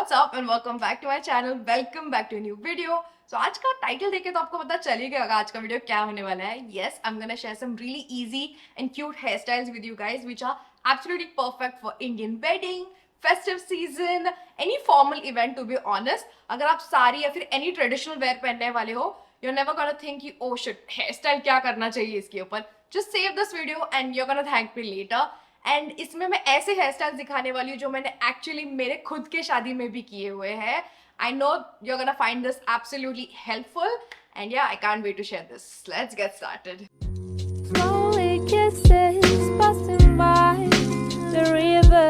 What's up and welcome back to my channel. Welcome back to a new video. So आज का title देख के तो आपको पता चल ही गया होगा आज का वीडियो क्या होने वाला है. Yes, I'm gonna share some really easy and cute hairstyles with you guys, which are absolutely perfect for Indian wedding, festive season, any formal event. To be honest, अगर आप साड़ी या फिर any traditional wear पहनने वाले हो, you're never gonna think कि oh shit, hairstyle क्या करना चाहिए इसके ऊपर. Just save this video and you're gonna thank me later. And इसमें मैं ऐसे हेयर स्टाइल दिखाने वाली हूँ जो मैंने एक्चुअली मेरे खुद के शादी में भी किए हुए हैं. I know you are gonna find this absolutely helpful and yeah I can't wait to share this. Let's get started. Slowly kisses passing by the river.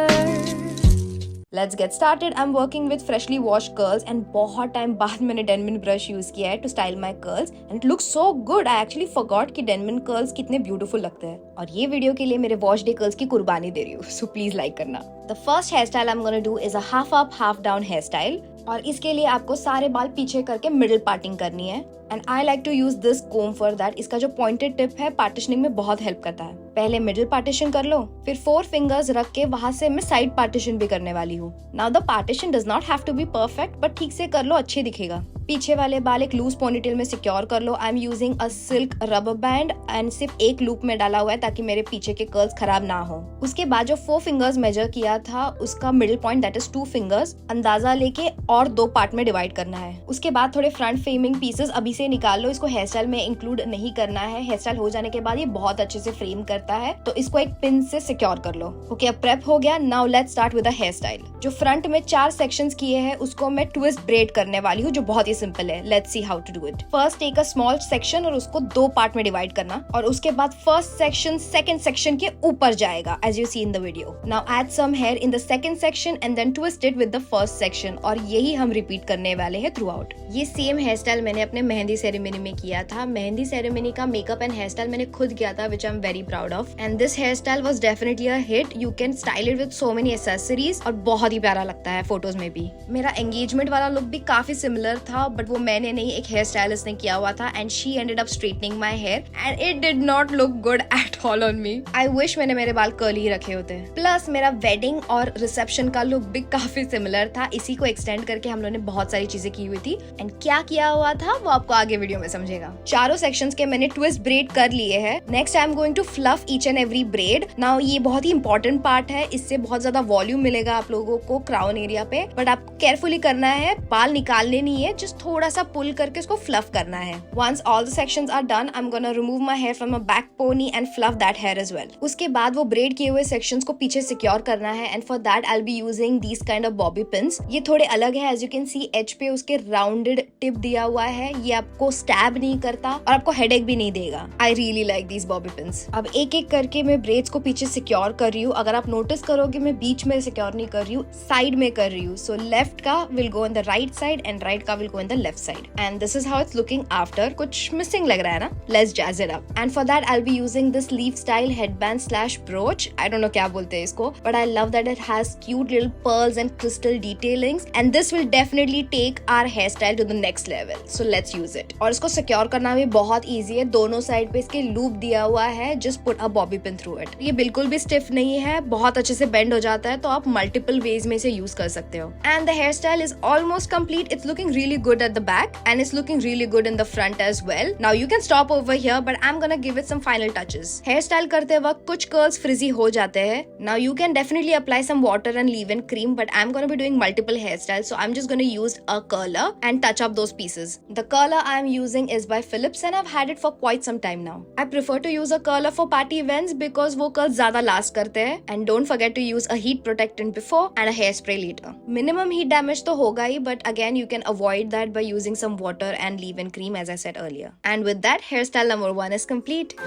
Let's get started. I'm working with freshly washed curls and बहुत time बाद मैंने Denman brush use किया है to style my curls and it looks so good. I actually forgot कि Denman curls कितने beautiful लगते हैं और ये वीडियो के लिए मेरे wash day curls की कुर्बानी दे रही हूँ, so please like करना. The first hairstyle I'm gonna do is a half up half down hairstyle और इसके लिए आपको सारे बाल पीछे करके मिडिल पार्टिंग करनी है. And I like to use this comb for that. इसका जो पॉइंटेड टिप है पार्टिशनिंग में बहुत हेल्प करता है. पहले मिडिल पार्टीशन कर लो, फिर 4 फिंगर्स रख के वहां से मैं साइड पार्टीशन भी करने वाली हूँ. Now the partition does not have to be perfect but ठीक से कर लो, अच्छे दिखेगा. पीछे वाले बाल एक लूज पोनीटेल में सिक्योर कर लो. I am using a silk rubber band and सिर्फ एक लूप में डाला हुआ है ताकि मेरे पीछे के कर्ल्स खराब ना हो. उसके बाद जो 4 फिंगर्स मेजर किया था उसका middle point that is 2 fingers अंदाजा लेके और 2 पार्ट में डिवाइड करना है. उसके बाद थोड़े फ्रंट फ्रेमिंग पीसेस अभी से निकाल लो. इसको हेयर स्टाइल में इंक्लूड नहीं करना है. हेयर स्टाइल हो जाने के बाद ये बहुत अच्छे से फ्रेम करता है तो इसको एक पिन से सिक्योर कर लो. ओके, अब प्रेप हो गया. Now let's start with the hair style. जो फ्रंट में 4 सेक्शंस किए हैं उसको मैं ट्विस्ट ब्रेड करने वाली हूँ जो बहुत ही सिंपल है. Let's see how to do it. First take a small section और उसको 2 पार्ट में डिवाइड करना और उसके बाद फर्स्ट सेक्शन सेकंड सेक्शन के ऊपर जाएगा as you see in the video. Now add some hair in the second section and then twist it with the first section और यही हम रिपीट करने वाले हैं थ्रू आउट. ये सेम हेयर स्टाइल मैंने अपने मेहंदी सेरेमनी में किया था. मेहंदी सेरेमनी का मेकअप एंड हेयर स्टाइल मैंने खुद किया था which I am very proud of and this hair style was definitely a hit. You can style it with so many accessories और बहुत ही प्यारा लगता है फोटोज में भी. मेरा एंगेजमेंट वाला लुक भी काफी सिमिलर था बट वो मैंने नहीं, एक हेयर स्टाइलिस्ट ने किया हुआ था and she ended up straightening my hair and it did not look good at all on me. I wish मैंने मेरे बाल कर्ली ही रखे होते. प्लस मेरा वेडिंग और रिसेप्शन का लुक भी काफी सिमिलर था. इसी को एक्सटेंड करके हम लोगों ने बहुत सारी चीजें की हुई थी एंड क्या किया हुआ था वो आपको आगे वीडियो में समझेगा. चारों सेक्शंस के मैंने ट्विस्ट ब्रेड कर लिए हैं. Next I am going to fluff each and every braid. Now ये बहुत ही इंपॉर्टेंट पार्ट है. इससे बहुत ज्यादा वॉल्यूम मिलेगा आप लोगों को क्राउन एरिया पे बट आप केयरफुली करना है. बाल निकालने नहीं है, जस्ट थोड़ा सा पुल करके इसको फ्लफ करना है. Once all the sections are done I am gonna remove my hair from my back pony and fluff that hair as well. उसके बाद वो ब्रेड किए हुए सेक्शंस को पीछे सिक्योर करना है and for that I will be using these kind of bobby pins. ये थोड़े अलग है. As you can see as पे उसके राउंडेड टिप दिया हुआ है. ये आपको स्टैब नहीं करता और आपको हेडेक भी नहीं देगा. I really like this bobby pins. अब एक एक करके मैं ब्रेड्स को पीछे सिक्योर कर रही हूँ. अगर आप नोटिस करोगे मैं बीच में सिक्योर नहीं कर रही हूँ, साइड में कर रही हूँ. सो लेफ्ट का will go in the right side and right का will go in the left side and this is how it's looking after. कुछ मिसिंग लग रहा है ना? Let's jazz it up. And for that I will be using this leaf style headband slash brooch. I don't know क्या बोलते हैं इसको but I love that it has cute little pearls and crystal detailings and this will definitely take our hair style to the next level. So let's use it. और इसको secure करना भी बहुत easy है. दोनों साइड पे इसके loop दिया हुआ है. Just put a bobby pin through it. ये बिल्कुल भी स्टिफ नहीं है, बहुत अच्छे से बेंड हो जाता है तो आप मल्टीपल वेज में इसे यूज कर सकते हो. And the hair style is almost complete. It's looking really good at the back and it's looking really good in the front as well. Now you can stop over here but I am gonna give it some final touches. Hair style करते वक्त कुछ curls frizzy हो जाते हैं. Now you can definitely apply some water and leave in cream but I am gonna be doing multiple hair style so I am just gonna use a curler and touch up those pieces. The curler I am using is by Philips and I've had it for quite some time now. I prefer to use a curler for party events because वो curls ज़्यादा last करते हैं and don't forget to use a heat protectant before and a hairspray later. Minimum heat damage तो होगा ही but again you can avoid that by using some water and leave-in cream as I said earlier. And with that, hairstyle number 1 is complete.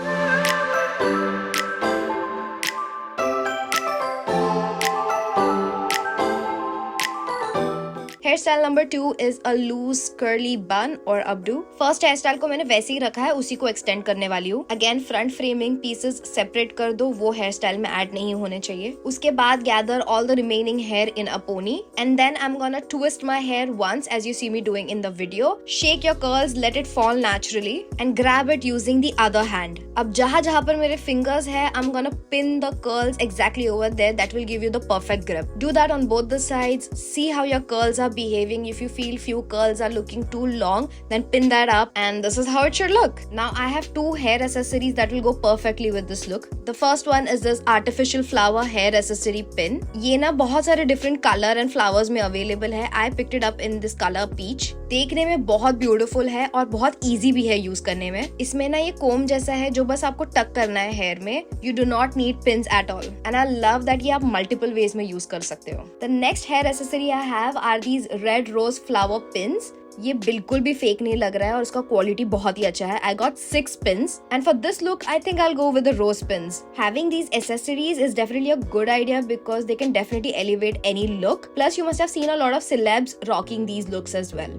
Hair style number 2 is a loose curly bun or updo. First hair style को मैंने वैसे ही रखा है, उसी को extend करने वाली हूँ. Again front framing pieces separate कर दो, वो hair style में add नहीं होने चाहिए. उसके बाद gather all the remaining hair in a pony and then I'm gonna twist my hair once as you see me doing in the video. Shake your curls, let it fall naturally and grab it using the other hand. अब जहाँ पर मेरे fingers है, I'm gonna pin the curls exactly over there. That will give you the perfect grip. Do that on both the sides. See how your curls are behaving. If you feel few curls are looking too long, then pin that up and this is how it should look. Now I have two hair accessories that will go perfectly with this look. The first one is this artificial flower hair accessory pin. ये ना बहुत सारे different color and flowers में available है. I picked it up in this color peach. देखने में बहुत beautiful है और बहुत easy भी है use करने में. इसमें ना ये comb जैसा है जो बस आपको tuck करना है hair में. You do not need pins at all. And I love that ये आप multiple ways में use कर सकते हो. The next hair accessory I have are these red rose flower pins. ये बिल्कुल भी फेक नहीं लग रहा है और इसका क्वालिटी बहुत ही अच्छा है. I got 6 pins and for this look I think I'll go with the rose pins. Having these accessories is definitely a good idea because they can definitely elevate any look. Plus you must have seen a lot of celebs rocking these looks as well.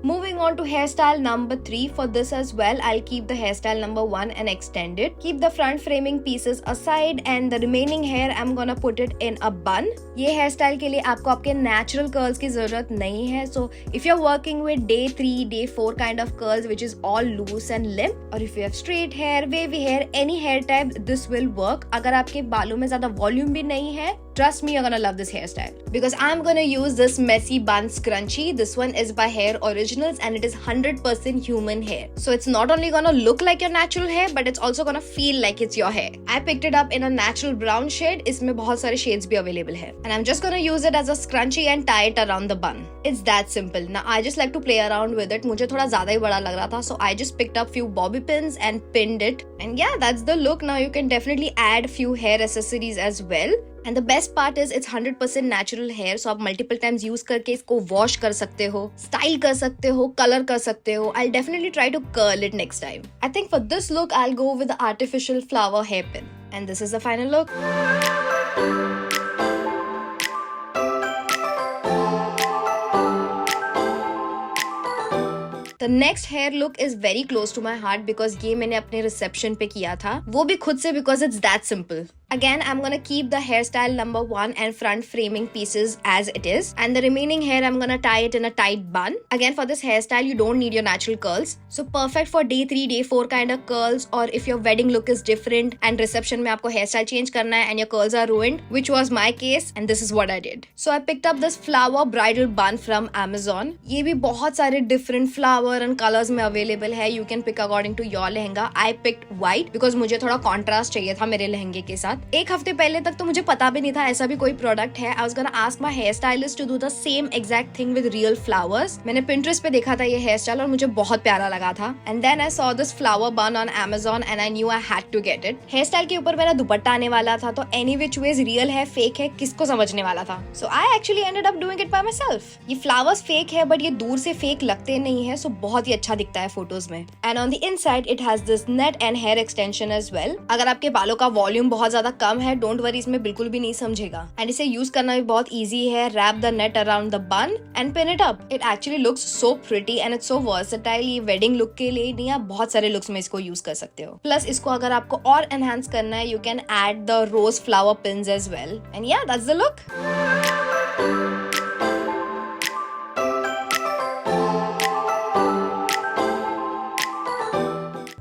Moving on to hairstyle number 3. For this as well, I'll keep the hairstyle number 1 and extend it. Keep the front framing pieces aside and the remaining hair I'm gonna put it in a bun. ये hairstyle के लिए आपको आपके natural curls की जरूरत नहीं है. So if you're working with day 3, day 4 kind of curls which is all loose and limp, or if you have straight hair, wavy hair, any hair type, this will work. अगर आपके बालों में ज़्यादा volume भी नहीं है, trust me, you're gonna love this hairstyle. Because I'm gonna use this messy bun scrunchie. This one is by Hair Originals and it is 100% human hair. So it's not only gonna look like your natural hair, but it's also gonna feel like it's your hair. I picked it up in a natural brown shade. इसमें बहुत सारे shades भी available है. And I'm just gonna use it as a scrunchie and tie it around the bun. It's that simple. Now I just like to play around with it. मुझे थोड़ा ज़्यादा ही बड़ा लग रहा था, so I just picked up few bobby pins and pinned it. And yeah, that's the look. Now you can definitely add few hair accessories as well. And the best part is it's 100% natural hair, so आप multiple times use करके इसको wash कर सकते हो, style कर सकते हो, color कर सकते हो. I'll definitely try to curl it next time. I think for this look, I'll go with the artificial flower hairpin. And this is the final look. The next hair look is very close to my heart because ये मैंने अपने reception पे किया था. वो भी खुद से because it's that simple. Again, I'm gonna keep the hairstyle number 1 and front framing pieces as it is. And the remaining hair, I'm gonna tie it in a tight bun. Again, for this hairstyle, you don't need your natural curls. So perfect for day 3, day 4 kind of curls, or if your wedding look is different and reception में आपको hairstyle change करना है and your curls are ruined, which was my case, and this is what I did. So I picked up this flower bridal bun from Amazon. ये भी बहुत सारे different flower and colors में available है. You can pick according to your lehenga. I picked white because मुझे थोड़ा contrast चाहिए था मेरे लहंगे के साथ. एक हफ्ते पहले तक तो मुझे पता भी नहीं था ऐसा भी कोई प्रोडक्ट है. I was gonna ask my hairstylist to do the same exact thing with real flowers. मैंने Pinterest पे देखा था ये हेयर स्टाइल और मुझे बहुत प्यारा लगा था. And then I saw this flower bun on Amazon and I knew I had to get it. Hair style के ऊपर मेरा दुपट्टा आने वाला था, तो any which ways real है fake है किसको समझने वाला था. So I actually ended up doing it by myself. ये flowers fake है but ये दूर से fake लगते नहीं है, so बहुत ही अच्छा दिखता है फोटोज में. And on the inside it has this net and hair extension as well. अगर आपके बालों का वॉल्यूम बहुत ज्यादा कम है, डोंट वरी, इसमें बिल्कुल भी नहीं समझेगा. एंड इसे यूज करना भी बहुत इजी है. Wrap the net around the बन and pin it up. It actually looks so pretty and it's so versatile. ये वेडिंग लुक के लिए नहीं, आप बहुत सारे लुक्स में इसको यूज कर सकते हो. प्लस इसको अगर आपको और एनहांस करना है, you can add the rose flower pins as well. And yeah that's the look.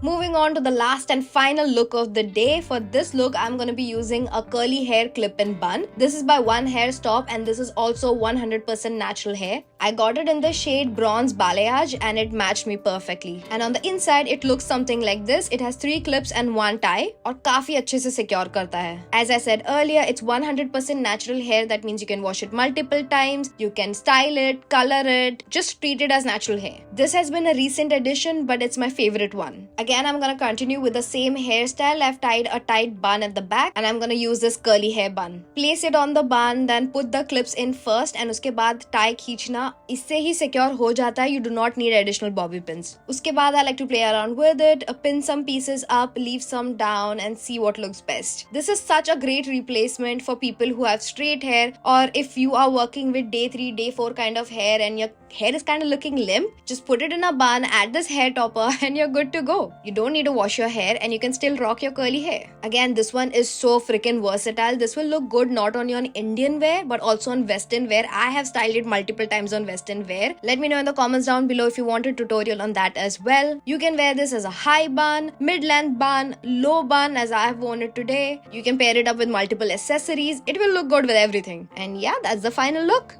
Moving on to the last and final look of the day. For this look, I'm going to be using a curly hair clip and bun. This is by One Hair Stop and this is also 100% natural hair. I got it in the shade Bronze Balayage and it matched me perfectly. And on the inside, it looks something like this. It has 3 clips and 1 tie और काफी अच्छे से secure करता है. As I said earlier, it's 100% natural hair. That means you can wash it multiple times. You can style it, color it, just treat it as natural hair. This has been a recent addition, but it's my favorite one. Again, I'm gonna gonna continue with the same hairstyle. I've tied a tight bun at the back and I'm gonna use this curly hair bun. Place it on the bun, then put the clips in first and उसके बाद tie खींचना. इससे ही secure हो जाता है. You do not need additional bobby pins. उसके बाद I like to play around with it, pin some pieces up, leave some down and see what looks best. This is such a great replacement for people who have straight hair, or if you are working with day 3, day 4 kind of hair and your hair is kind of looking limp, just put it in a bun, add this hair topper and you're good to go. You don't need to wash your hair and you can still rock your curly hair. Again, this one is so freaking versatile. This will look good not only on Indian wear but also on Western wear. I have styled it multiple times on Western wear. Let me know in the comments down below if you want a tutorial on that as well. You can wear this as a high bun, mid-length bun, low bun as I have worn it today. You can pair it up with multiple accessories. It will look good with everything. And yeah, that's the final look.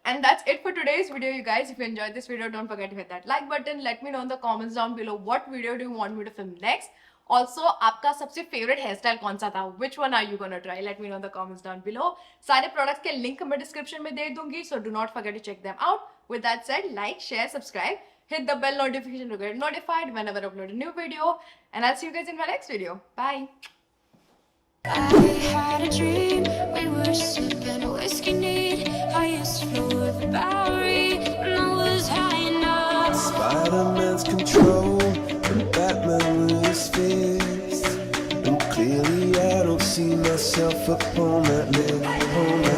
And that's it for today's video, you guys. If you enjoyed this video, don't forget to hit that like button. Let me know in the comments down below what video do you want me to film next. Also, आपका सबसे favorite hairstyle कौन सा था? Which one are you gonna try? Let me know in the comments down below. सारे products के link मैं description में दे दूंगी, so do not forget to check them out. With that said, like, share, subscribe, hit the bell notification to get notified whenever I upload a new video, and I'll see you guys in my next video. Bye. I had a dream, we were sipping whiskey neat. I used to float the Bowery when I was high enough. Spider-Man's control and Batman with his fist. And clearly I don't see myself upon that list.